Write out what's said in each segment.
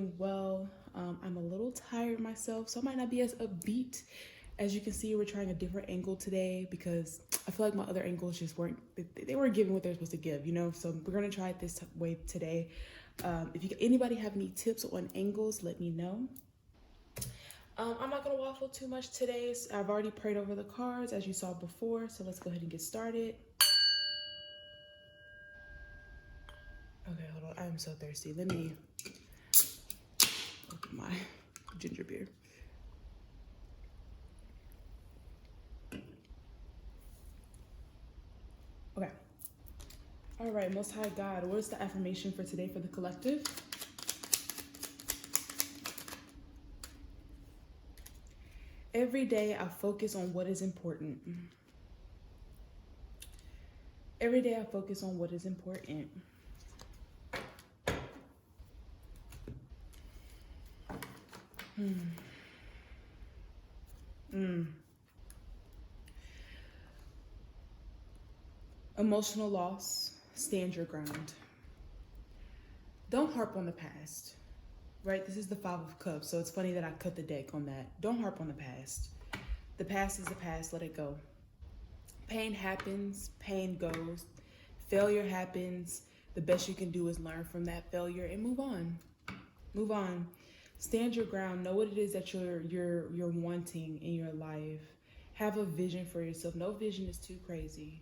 doing well. I'm a little tired myself, so I might not be as upbeat. As you can see, we're trying a different angle today because I feel like my other angles just weren't, they weren't giving what they're supposed to give, you know? So we're gonna try it this way today. If anybody have any tips on angles, let me know. I'm not gonna waffle too much today. I've already prayed over the cards as you saw before, so let's go ahead and get started. Okay, hold on, I'm so thirsty. Let me open my ginger beer. Okay. All right, Most High God, what is the affirmation for today for the collective? Every day I focus on what is important. Every day I focus on what is important. Emotional loss, stand your ground. Don't harp on the past, right? This is the Five of Cups, so it's funny that I cut the deck on that. Don't harp on the past. The past is the past, let it go. Pain happens, pain goes. Failure happens. The best you can do is learn from that failure and move on. Move on. Stand your ground. Know what it is that you're wanting in your life. Have a vision for yourself. No vision is too crazy.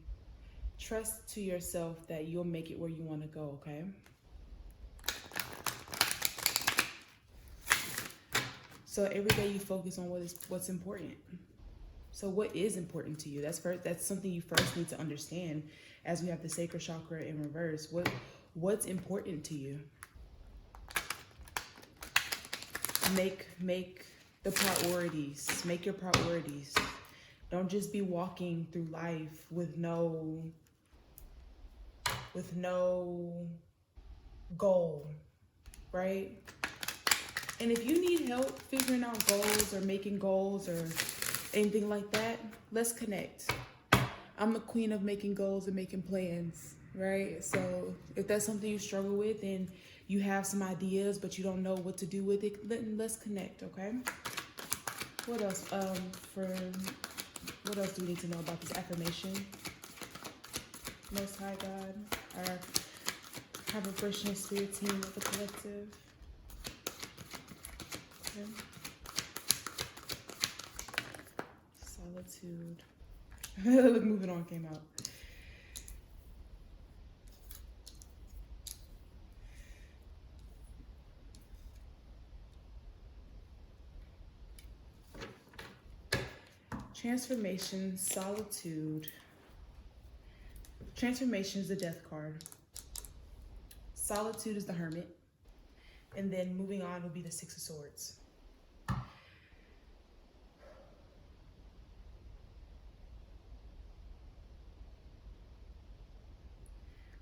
Trust to yourself that you'll make it where you want to go, okay? So every day you focus on what's important. So what is important to you? That's something you first need to understand as we have the sacral chakra in reverse. What's important to you? Make the priorities. Make your priorities. Don't just be walking through life with no goal, right? And if you need help figuring out goals or making goals or anything like that, let's connect. I'm the queen of making goals and making plans, right? So if that's something you struggle with and you have some ideas but you don't know what to do with it, let's connect, okay? What else? What else do we need to know about this affirmation? Most High God, our vibration spirit team of the collective. Okay. Solitude. Look, moving on came out. Transformation, solitude. Transformation is the death card. Solitude is the hermit. And then moving on will be the Six of Swords.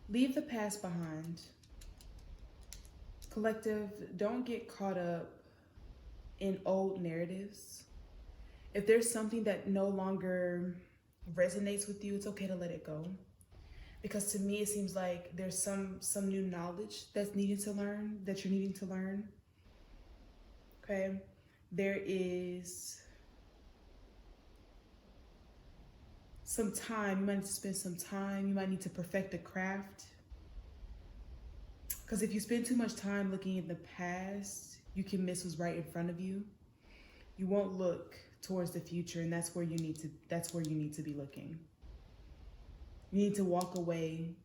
Leave the past behind. Collective, don't get caught up in old narratives. If there's something that no longer resonates with you, it's okay to let it go. Because to me, it seems like there's some new knowledge that's needed to learn, that you're needing to learn. Okay? There is some time, you might need to spend some time, you might need to perfect the craft. Because if you spend too much time looking at the past, you can miss what's right in front of you. You won't look towards the future, and that's where you need to be looking. You need to walk away,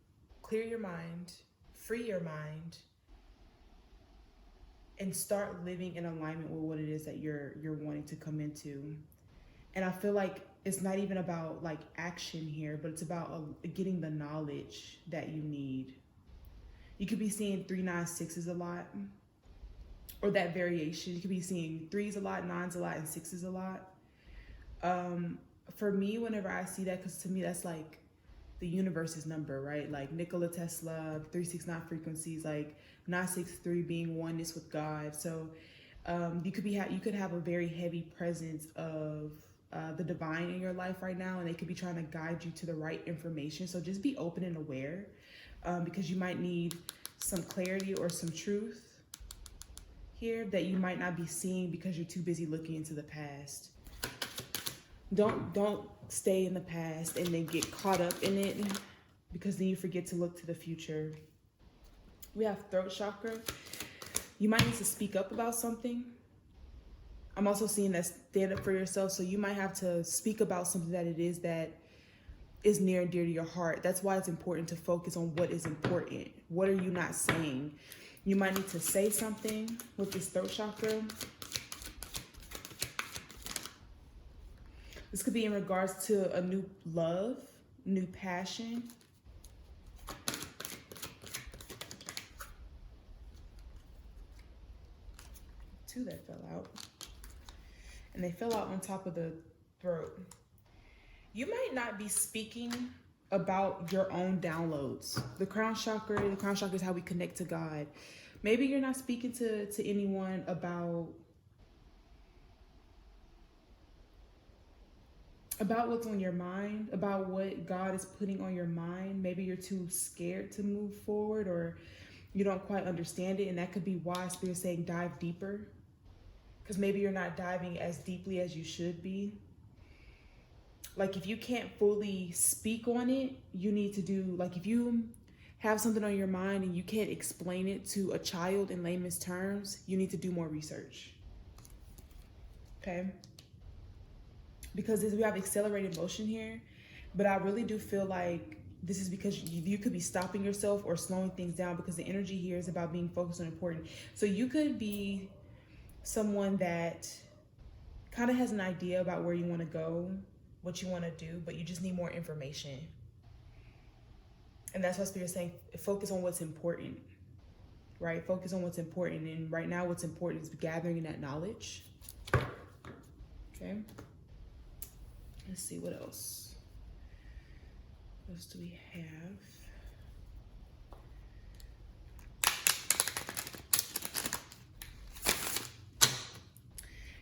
clear your mind, free your mind, and start living in alignment with what it is that you're wanting to come into. And I feel like it's not even about like action here, but it's about getting the knowledge that you need. You could be seeing 3, 9, 6s a lot, or that variation. You could be seeing 3s a lot, 9s a lot, and 6s a lot. For me, whenever I see that, because to me that's like the universe's number, right? Like Nikola Tesla, 369 frequencies, like 963 being oneness with God. So you could have a very heavy presence of the divine in your life right now, and they could be trying to guide you to the right information. So just be open and aware, because you might need some clarity or some truth. here that you might not be seeing because you're too busy looking into the past. Don't stay in the past and then get caught up in it, because then you forget to look to the future. We have throat chakra. You might need to speak up about something. I'm also seeing that stand up for yourself. So you might have to speak about something that it is that is near and dear to your heart. That's why it's important to focus on what is important. What are you not saying? You might need to say something with this throat chakra. This could be in regards to a new love, new passion. Two that fell out. And they fell out on top of the throat. You might not be speaking about your own downloads. The crown chakra is how we connect to God. Maybe you're not speaking to anyone about what's on your mind, about what God is putting on your mind. Maybe you're too scared to move forward, or you don't quite understand it. And that could be why Spirit's saying dive deeper. Because maybe you're not diving as deeply as you should be. Like if you can't fully speak on it, you need to do, like if you have something on your mind and you can't explain it to a child in layman's terms, you need to do more research. Okay? Because we have accelerated motion here, but I really do feel like this is because you could be stopping yourself or slowing things down, because the energy here is about being focused on important. So you could be someone that kind of has an idea about where you want to go, what you want to do, but you just need more information. And that's why Spirit's saying focus on what's important, right? Focus on what's important. And right now what's important is gathering that knowledge. Okay. Let's see what else. What else do we have?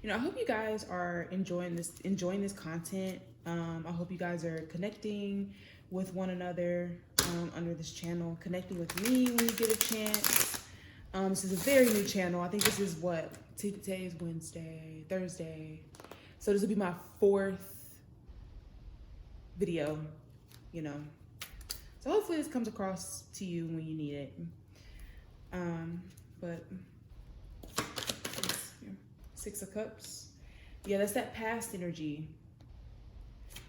You know, I hope you guys are enjoying this content. I hope you guys are connecting with one another under this channel, connecting with me when you get a chance. This is a very new channel. I think this is today is Thursday. So this will be my 4th video, you know. So hopefully this comes across to you when you need it. But 6 of Cups. Yeah, that's that past energy.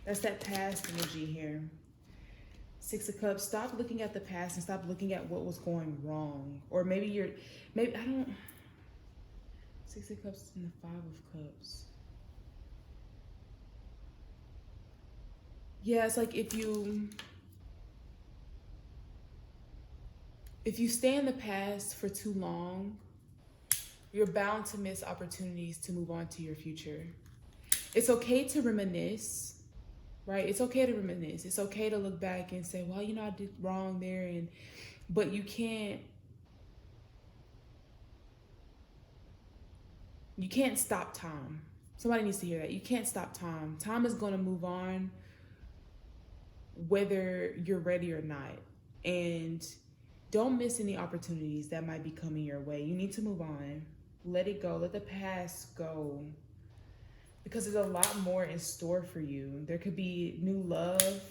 That's that past energy here. 6 of Cups. Stop looking at the past and stop looking at what was going wrong. Or maybe I don't. 6 of Cups and the 5 of Cups. Yeah, it's like if you stay in the past for too long, you're bound to miss opportunities to move on to your future. It's okay to reminisce, right? It's okay to reminisce. It's okay to look back and say, well, you know, I did wrong there. But you can't stop time. Somebody needs to hear that. You can't stop time. Time is going to move on whether you're ready or not. And don't miss any opportunities that might be coming your way. You need to move on. Let it go. Let the past go. Because there's a lot more in store for you. There could be new love.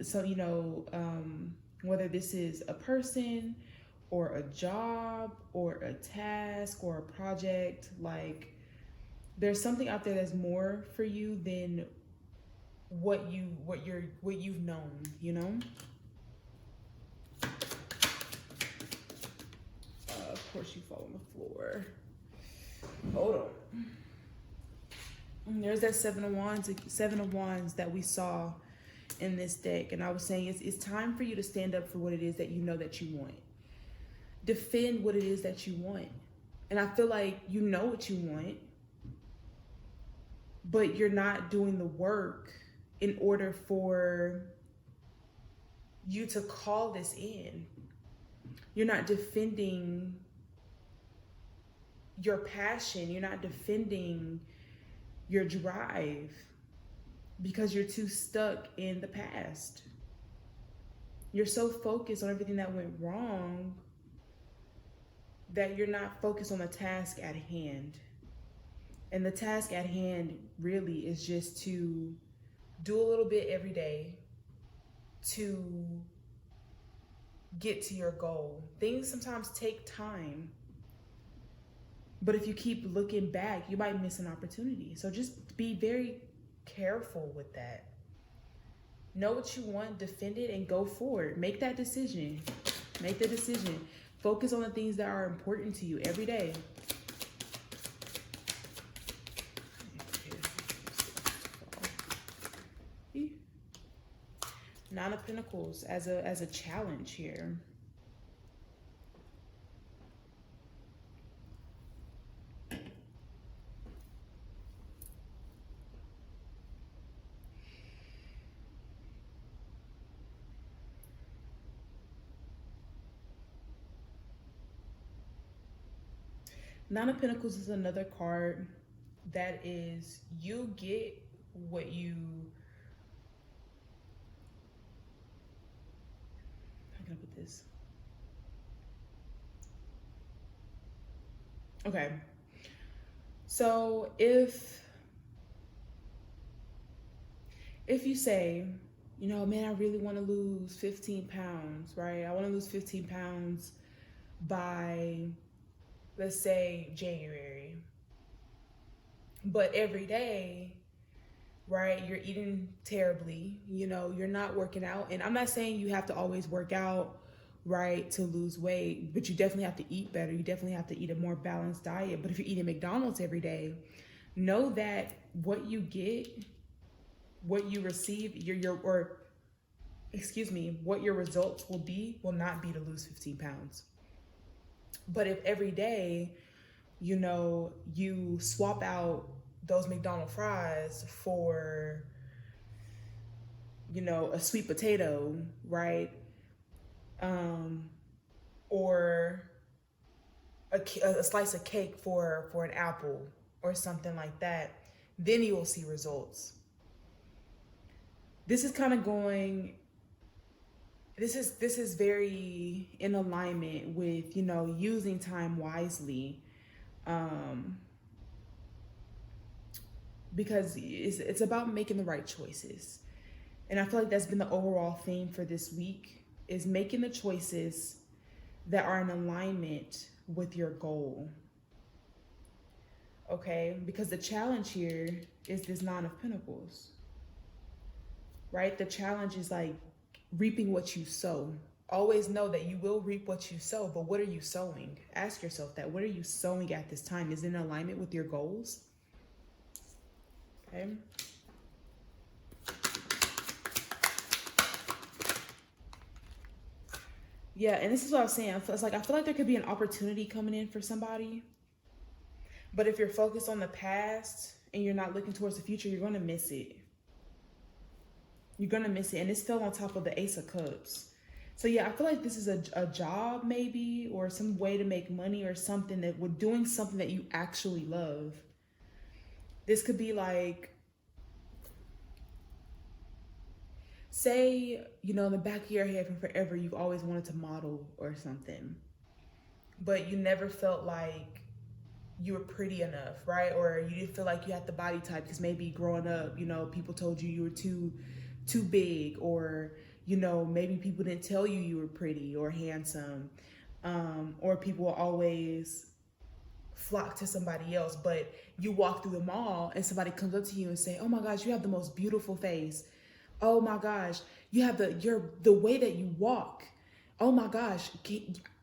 So, you know, whether this is a person or a job or a task or a project, like there's something out there that's more for you than what you've known, you know? Of course you fall on the floor. Hold on. There's that 7 of Wands that we saw in this deck. And I was saying it's time for you to stand up for what it is that you know that you want. Defend what it is that you want. And I feel like you know what you want, but you're not doing the work in order for you to call this in. You're not defending your passion. You're not defending your drive because you're too stuck in the past. You're so focused on everything that went wrong that you're not focused on the task at hand. And the task at hand really is just to do a little bit every day to get to your goal. Things sometimes take time, but if you keep looking back, you might miss an opportunity. So just be very careful with that. Know what you want, defend it, and go forward. Make that decision. Make the decision. Focus on the things that are important to you every day. Nine of Pentacles as a challenge here. Nine of Pentacles is another card that is, you get what you, how can I put this? Okay. So if you say, you know, man, I really want to lose 15 pounds, right? I want to lose 15 pounds by, let's say, January. But every day, right, you're eating terribly, you know, you're not working out. And I'm not saying you have to always work out, right, to lose weight, but you definitely have to eat better. You definitely have to eat a more balanced diet. But if you're eating McDonald's every day, know that what you get, what you receive, what your results will not be to lose 15 pounds. But if every day, you know, you swap out those McDonald's fries for, you know, a sweet potato, right? Or a slice of cake for an apple or something like that, then you will see results. This is kind of going, this is very in alignment with, you know, using time wisely, because it's about making the right choices. And I feel like that's been the overall theme for this week, is making the choices that are in alignment with your goal. Okay, because the challenge here is this Nine of Pentacles, right? The challenge is like reaping what you sow. Always know that you will reap what you sow, but what are you sowing? Ask yourself that. What are you sowing at this time? Is it in alignment with your goals? Okay. Yeah, and this is what I was saying. I feel like there could be an opportunity coming in for somebody. But if you're focused on the past and you're not looking towards the future, you're going to miss it. You're going to miss it. And this fell on top of the Ace of Cups. So yeah, I feel like this is a job maybe, or some way to make money, or something that we're doing something that you actually love. This could be like, say, you know, in the back of your head from forever, you've always wanted to model or something, but you never felt like you were pretty enough, right? Or you didn't feel like you had the body type because maybe growing up, you know, people told you were too big, or, you know, maybe people didn't tell you were pretty or handsome, or people will always flock to somebody else. But you walk through the mall and somebody comes up to you and say, oh my gosh, you have the most beautiful face. Oh my gosh, you have the way that you walk. Oh my gosh,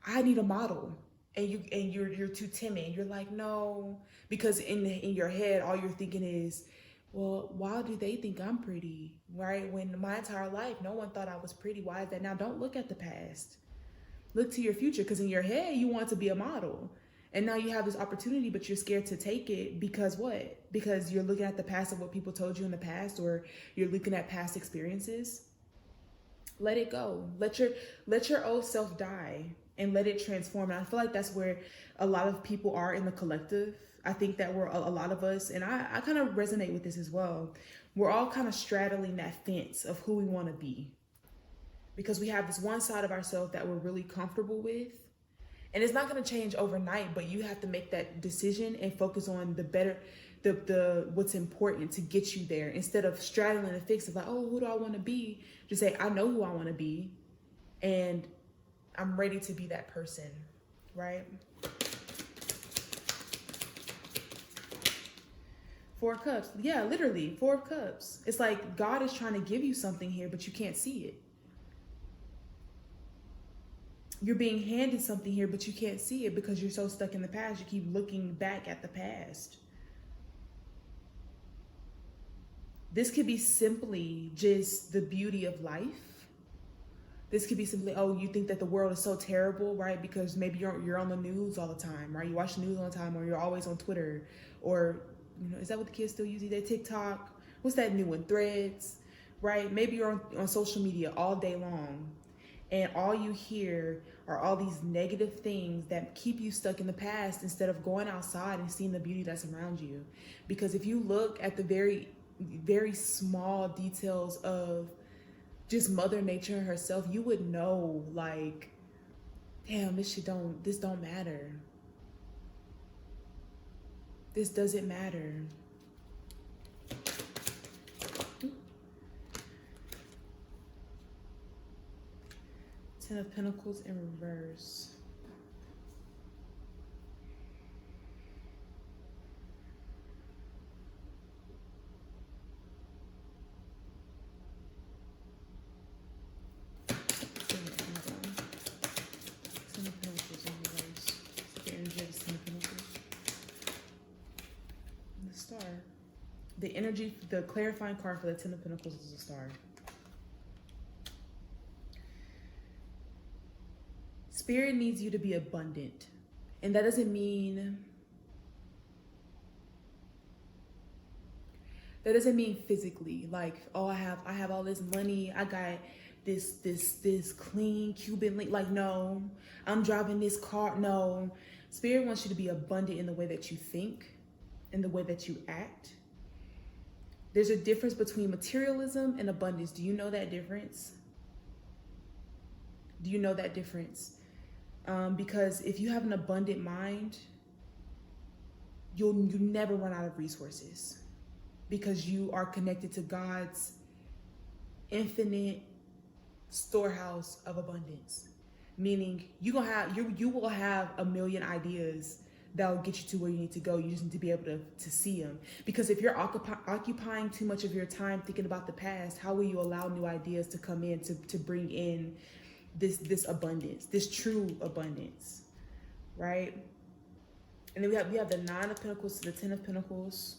I need a model. And you're too timid. You're like, no, because in your head, all you're thinking is, well, why do they think I'm pretty, right? When my entire life, no one thought I was pretty. Why is that? Now, don't look at the past. Look to your future, because in your head, you want to be a model. And now you have this opportunity, but you're scared to take it because what? Because you're looking at the past of what people told you in the past, or you're looking at past experiences. Let it go. Let your old self die and let it transform. And I feel like that's where a lot of people are in the collective. I think that we're a lot of us, and I kind of resonate with this as well. We're all kind of straddling that fence of who we want to be, because we have this one side of ourselves that we're really comfortable with, And it's not going to change overnight, but you have to make that decision and focus on the what's important to get you there, instead of straddling the fix of like, oh, who do I want to be? Just say, I know who I want to be, and I'm ready to be that person, right? Four of Cups. Yeah, literally, Four of Cups. It's like God is trying to give you something here, but you can't see it. You're being handed something here, but you can't see it because you're so stuck in the past. You keep looking back at the past. This could be simply just the beauty of life. This could be simply, oh, you think that the world is so terrible, right? Because maybe you're on the news all the time, right? You watch the news all the time, or you're always on Twitter, or, you know, is that what the kids still use? Their TikTok? What's that new one? Threads, right? Maybe you're on social media all day long, and all you hear are all these negative things that keep you stuck in the past instead of going outside and seeing the beauty that's around you. Because if you look at the very, very small details of just Mother Nature herself, you would know, like, damn, this don't matter. This doesn't matter. Ten of Pentacles in reverse. The energy, the clarifying card for the Ten of Pentacles is a star. Spirit needs you to be abundant. And that doesn't mean physically, like, oh, I have all this money, I got this clean Cuban link. Like, no, I'm driving this car. No. Spirit wants you to be abundant in the way that you think, in the way that you act. There's a difference between materialism and abundance. Do you know that difference? Do you know that difference? Because if you have an abundant mind, you'll never run out of resources, because you are connected to God's infinite storehouse of abundance. Meaning you will have a million ideas that will get you to where you need to go. You just need to be able to see them. Because if you're occupying too much of your time thinking about the past, how will you allow new ideas to come in to bring in this abundance, this true abundance, right? And then we have the Nine of Pentacles to the Ten of Pentacles.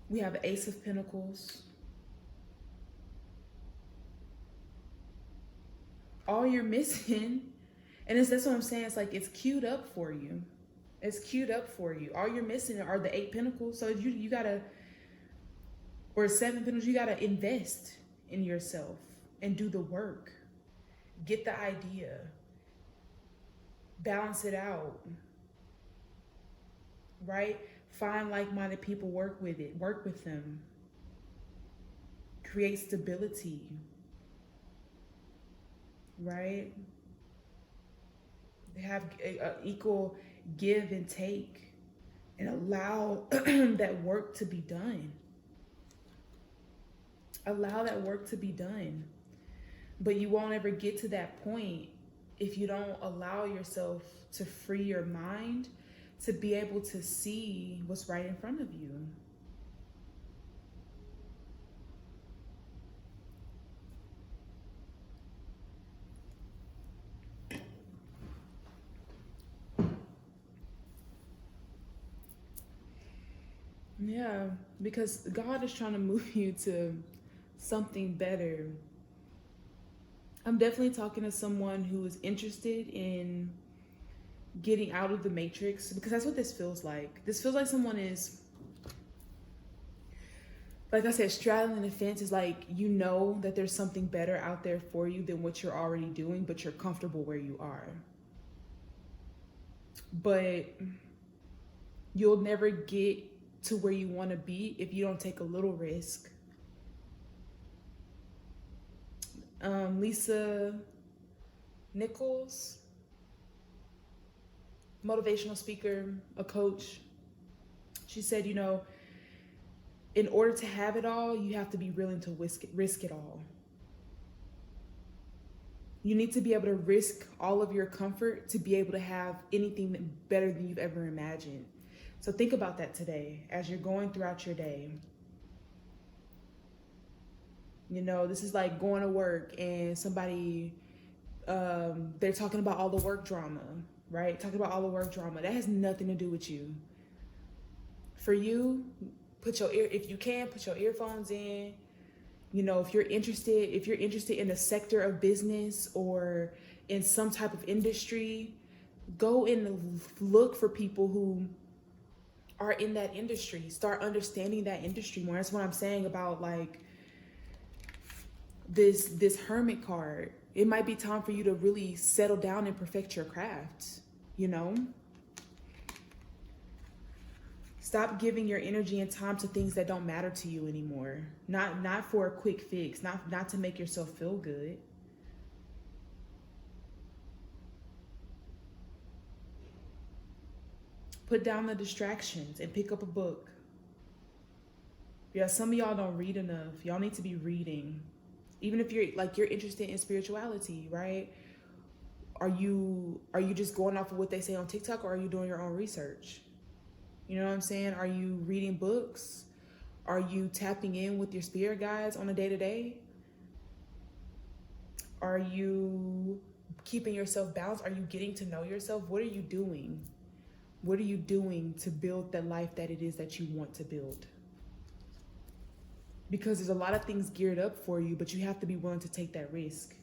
We have Ace of Pentacles. All you're missing, and that's what I'm saying, it's like it's queued up for you. It's queued up for you. All you're missing are the Eight Pentacles. So you gotta, or Seven Pentacles, you gotta invest in yourself and do the work. Get the idea. Balance it out. Right? Find like-minded people, work with it. Work with them. Create stability. Right? They have equal give and take, and allow that work to be done. Allow that work to be done. But you won't ever get to that point if you don't allow yourself to free your mind to be able to see what's right in front of you. Yeah, because God is trying to move you to something better. I'm definitely talking to someone who is interested in getting out of the matrix, because that's what this feels like. This feels like someone is, like I said, straddling the fence. Is like, you know that there's something better out there for you than what you're already doing, but you're comfortable where you are. But you'll never get to where you want to be if you don't take a little risk. Lisa Nichols, motivational speaker, a coach. She said, in order to have it all, you have to be willing to risk it all. You need to be able to risk all of your comfort to be able to have anything better than you've ever imagined. So think about that today as you're going throughout your day. This is like going to work and somebody, they're talking about all the work drama, right? Talking about all the work drama. That has nothing to do with you. For you, if you can, put your earphones in. If you're interested in a sector of business or in some type of industry, go and look for people who are in that industry. Start understanding that industry more. That's what I'm saying about like this hermit card. It might be time for you to really settle down and perfect your craft, Stop giving your energy and time to things that don't matter to you anymore. Not for a quick fix, not to make yourself feel good. Put down the distractions and pick up a book. Yeah, some of y'all don't read enough. Y'all need to be reading. Even if you're interested in spirituality, right? Are you just going off of what they say on TikTok, or are you doing your own research? You know what I'm saying? Are you reading books? Are you tapping in with your spirit guides on a day-to-day? Are you keeping yourself balanced? Are you getting to know yourself? What are you doing? What are you doing to build the life that it is that you want to build? Because there's a lot of things geared up for you, but you have to be willing to take that risk.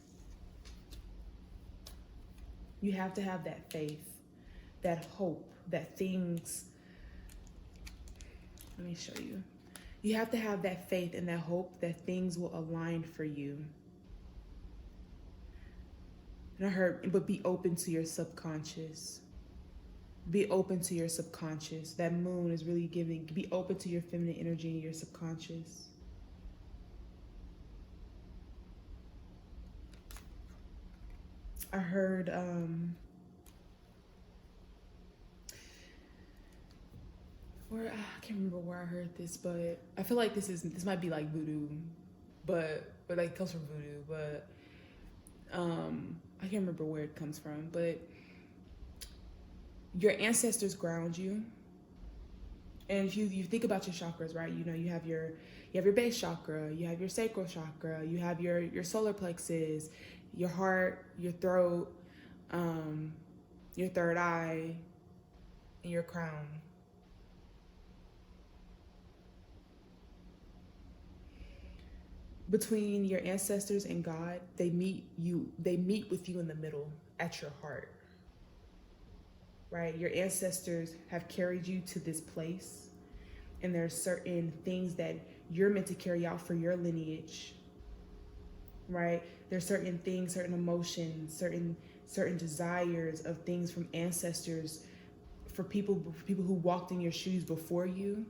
You have to have that faith, that hope, that things... Let me show you. You have to have that faith and that hope that things will align for you. And I heard, but be open to your subconscious. Be open to your subconscious. That moon is really giving, be open to your feminine energy in your subconscious. I heard, I can't remember where I heard this, but I feel like this might be like voodoo, but like it comes from voodoo, but I can't remember where it comes from, but your ancestors ground you. And if you think about your chakras, right? You have your base chakra, you have your sacral chakra, you have your solar plexus, your heart, your throat, your third eye, and your crown. Between your ancestors and God, they meet with you in the middle at your heart. Right? Your ancestors have carried you to this place, and there are certain things that you're meant to carry out for your lineage. Right? There's certain things, certain emotions, certain desires of things from ancestors for people who walked in your shoes before you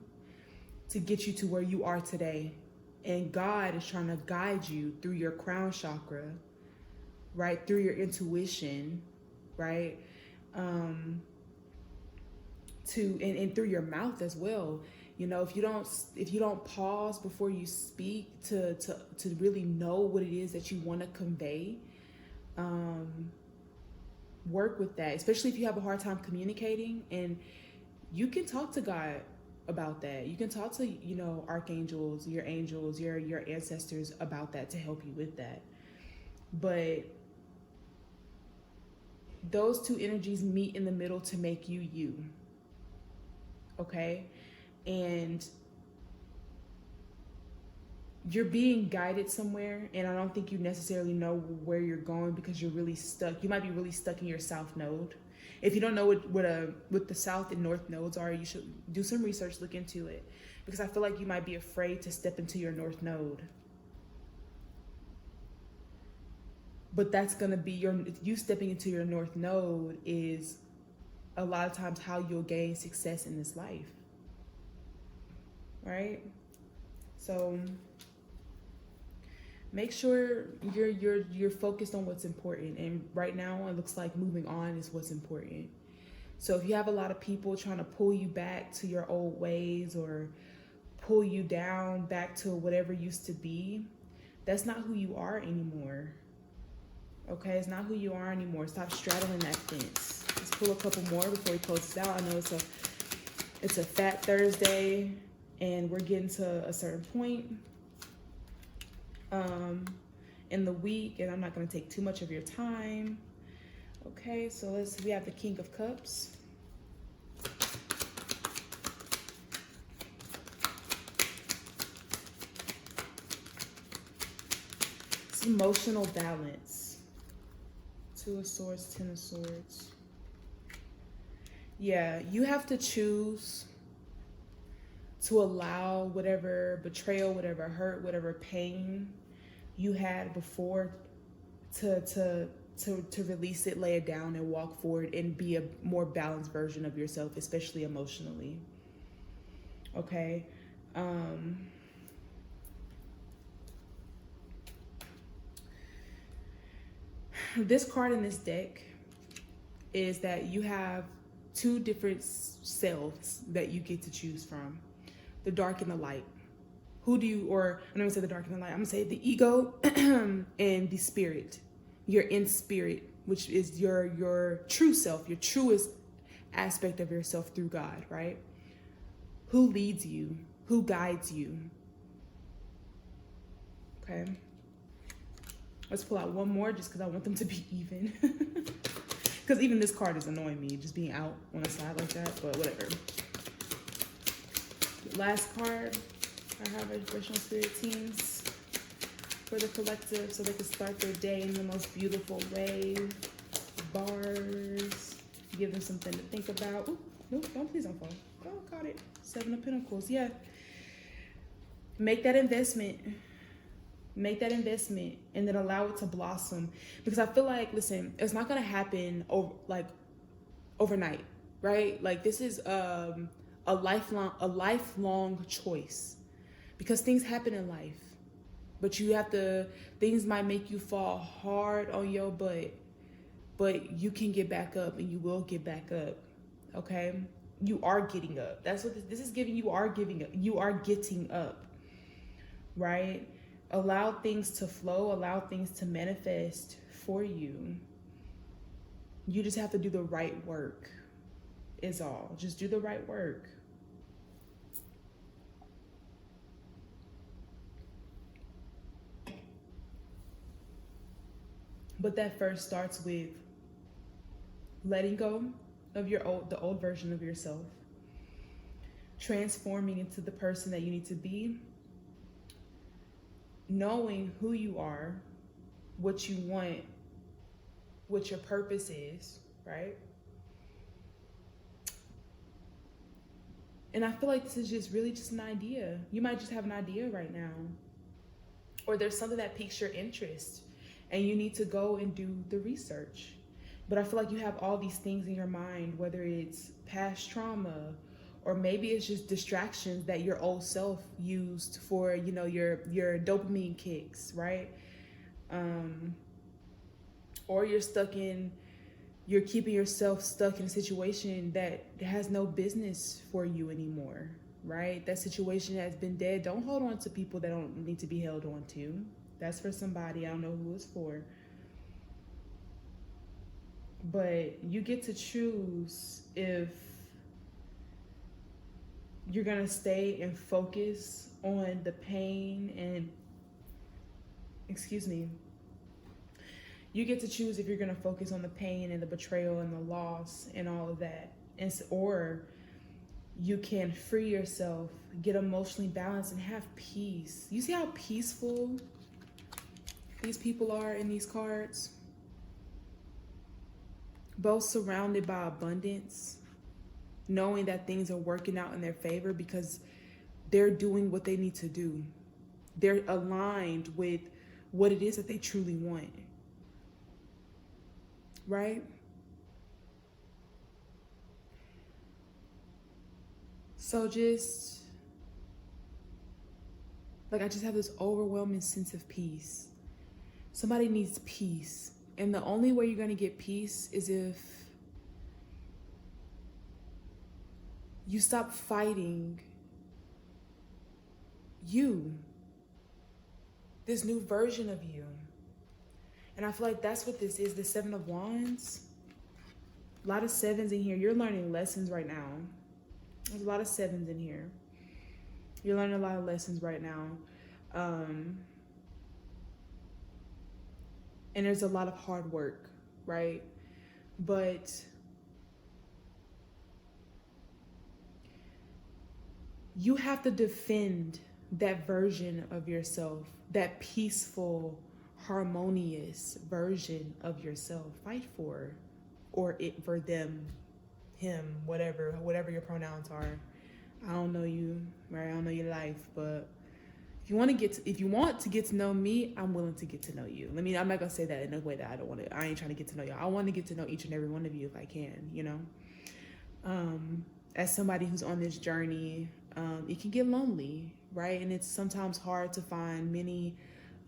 to get you to where you are today. And God is trying to guide you through your crown chakra, right? Through your intuition, right? And through your mouth as well. If you don't pause before you speak to really know what it is that you want to convey, work with that, especially if you have a hard time communicating. And you can talk to God about that. You can talk to, archangels, your angels, your ancestors about that to help you with that. But those two energies meet in the middle to make you. Okay? And you're being guided somewhere, and I don't think you necessarily know where you're going because you're really stuck. You might be really stuck in your south node. If you don't know what the south and north nodes are, you should do some research, look into it, because I feel like you might be afraid to step into your north node. But that's going to be you stepping into your north node is a lot of times how you'll gain success in this life. Right? So Make sure you're focused on what's important. And right now it looks like moving on is what's important. So if you have a lot of people trying to pull you back to your old ways or pull you down back to whatever used to be, that's not who you are anymore. Okay, it's not who you are anymore. Stop straddling that fence. Let's pull a couple more before we close this out. I know it's a Fat Thursday, and we're getting to a certain point in the week, and I'm not going to take too much of your time. Okay, so we have the King of Cups. It's emotional balance. Two of Swords, Ten of Swords. Yeah, you have to choose to allow whatever betrayal, whatever hurt, whatever pain you had before to release it, lay it down, and walk forward and be a more balanced version of yourself, especially emotionally. Okay. This card in this deck is that you have two different selves that you get to choose from: the dark and the light. Who do you, or I'm not gonna say the dark and the light, I'm gonna say the ego and the spirit. Your in spirit, which is your true self, your truest aspect of yourself through God, right? Who leads you? Who guides you? Okay. Let's pull out one more just because I want them to be even. Because even this card is annoying me, just being out on the side like that, but whatever. Last card, I have vibrational spirit teams for the collective so they can start their day in the most beautiful way. Bars, give them something to think about. Ooh, nope, please don't fall. Oh, got it. Seven of Pentacles, yeah. Make that investment. Make that investment and then allow it to blossom. Because I feel like, listen, it's not gonna happen overnight, right? Like this is a lifelong choice. Because things happen in life. But things might make you fall hard on your butt, but you can get back up and you will get back up. Okay? You are getting up. That's what this is giving. You are giving up. You are getting up. Right? Allow things to flow, allow things to manifest for you. You just have to do the right work, is all. Just do the right work. But that first starts with letting go of the old version of yourself, transforming into the person that you need to be, knowing who you are, what you want, what your purpose is, right? And I feel like this is just really just an idea. You might just have an idea right now. Or there's something that piques your interest and you need to go and do the research. But I feel like you have all these things in your mind, whether it's past trauma, or maybe it's just distractions that your old self used for, your dopamine kicks, right? Or you're keeping yourself stuck in a situation that has no business for you anymore, right? That situation has been dead. Don't hold on to people that don't need to be held on to. That's for somebody. I don't know who it's for. But you get to choose if you're going to stay and focus on the pain and, you get to choose if you're going to focus on the pain and the betrayal and the loss and all of that. Or you can free yourself, get emotionally balanced, and have peace. You see how peaceful these people are in these cards? Both surrounded by abundance, knowing that things are working out in their favor because they're doing what they need to do. They're aligned with what it is that they truly want. Right? So just Like, I just have this overwhelming sense of peace. Somebody needs peace. And the only way you're going to get peace is if you stop fighting you, this new version of you. And I feel like that's what this is, the Seven of Wands. A lot of sevens in here. You're learning lessons right now. There's a lot of sevens in here. You're learning a lot of lessons right now. And there's a lot of hard work, right? But you have to defend that version of yourself, that peaceful, harmonious version of yourself. Fight for, or it for them, him, whatever your pronouns are. I don't know you, right? I don't know your life, but if you want to get to know me, I'm willing to get to know you. I mean, I'm not gonna say that in a way that I ain't trying to get to know you. I want to get to know each and every one of you if I can, you know. As somebody who's on this journey, it can get lonely, right? And it's sometimes hard to find many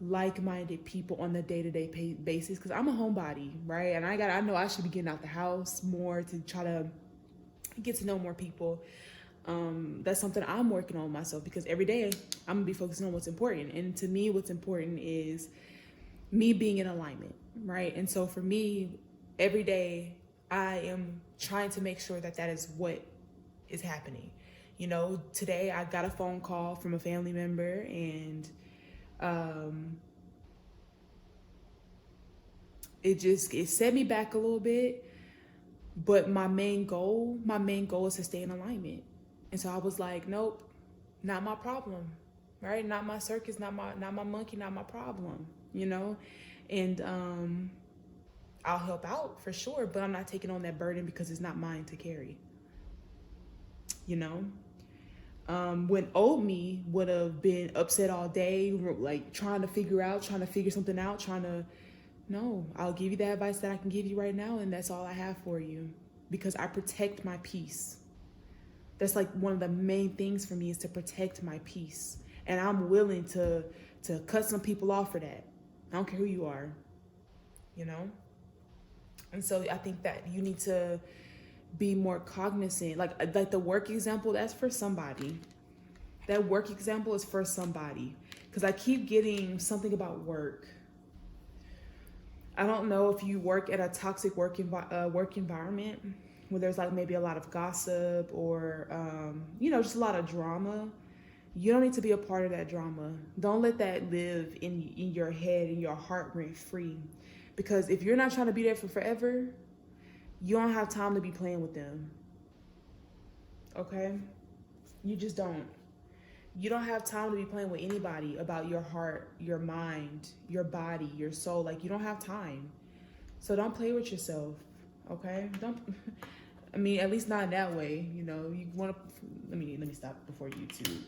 like-minded people on the day-to-day basis, because I'm a homebody, right? And I know I should be getting out the house more to try to get to know more people. That's something I'm working on myself, because every day I'm gonna be focusing on what's important. And to me, what's important is me being in alignment, right? And so for me, every day I am trying to make sure that is what is happening. You know, today I got a phone call from a family member, and it set me back a little bit. But my main goal is to stay in alignment. And so I was like, nope, not my problem, right? Not my circus, not my monkey, not my problem, you know? And I'll help out for sure, but I'm not taking on that burden because it's not mine to carry, you know? When old me would have been upset all day, like trying to figure something out, no, I'll give you the advice that I can give you right now, and that's all I have for you, because I protect my peace. That's like one of the main things for me, is to protect my peace. And I'm willing to cut some people off for that. I don't care who you are, you know? And so I think that you need to be more cognizant. Like the work example, that's for somebody. That work example is for somebody. Because I keep getting something about work. I don't know if you work at a toxic work environment where there's like maybe a lot of gossip or, just a lot of drama. You don't need to be a part of that drama. Don't let that live in your head and your heart rent free. Because if you're not trying to be there for forever, you don't have time to be playing with them. Okay? You just don't. You don't have time to be playing with anybody about your heart, your mind, your body, your soul. Like, you don't have time. So don't play with yourself, okay? At least not in that way, you know. You want to, let me stop before YouTube.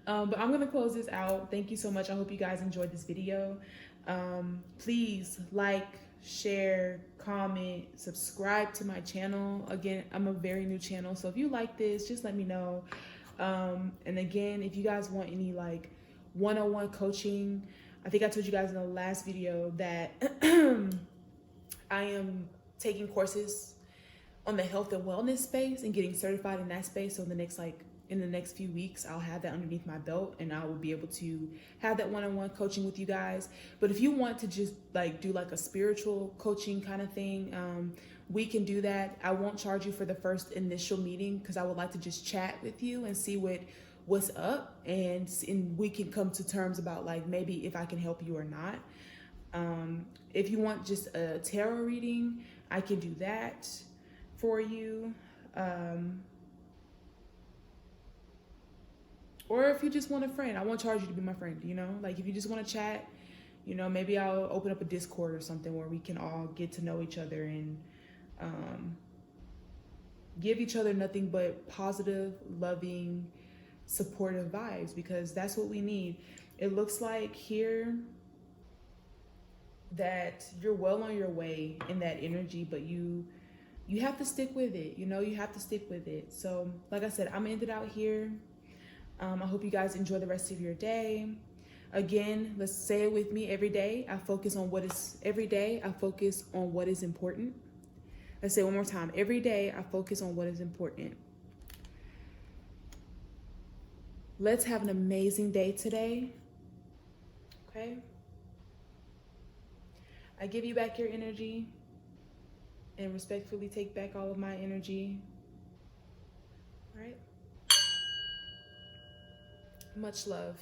But I'm going to close this out. Thank you so much. I hope you guys enjoyed this video. Please like, share, comment, subscribe to my channel. Again, I'm a very new channel, so if you like this, just let me know. And again, if you guys want any like one-on-one coaching, I think I told you guys in the last video that I am taking courses on the health and wellness space and getting certified in that space. So in the next few weeks, I'll have that underneath my belt, and I will be able to have that one-on-one coaching with you guys. But if you want to just like do like a spiritual coaching kind of thing, we can do that. I won't charge you for the first initial meeting, because I would like to just chat with you and see what's up, and we can come to terms about like maybe if I can help you or not. If you want just a tarot reading, I can do that for you. Or if you just want a friend, I won't charge you to be my friend, you know? Like, if you just want to chat, you know, maybe I'll open up a Discord or something where we can all get to know each other and give each other nothing but positive, loving, supportive vibes, because that's what we need. It looks like here that you're well on your way in that energy, but you have to stick with it, you know? You have to stick with it. So, like I said, I'm gonna end it out here. I hope you guys enjoy the rest of your day. Again, let's say it with me. Every day I focus on what is important. Let's say it one more time. Every day I focus on what is important. Let's have an amazing day today. Okay? I give you back your energy and respectfully take back all of my energy. All right? Much love.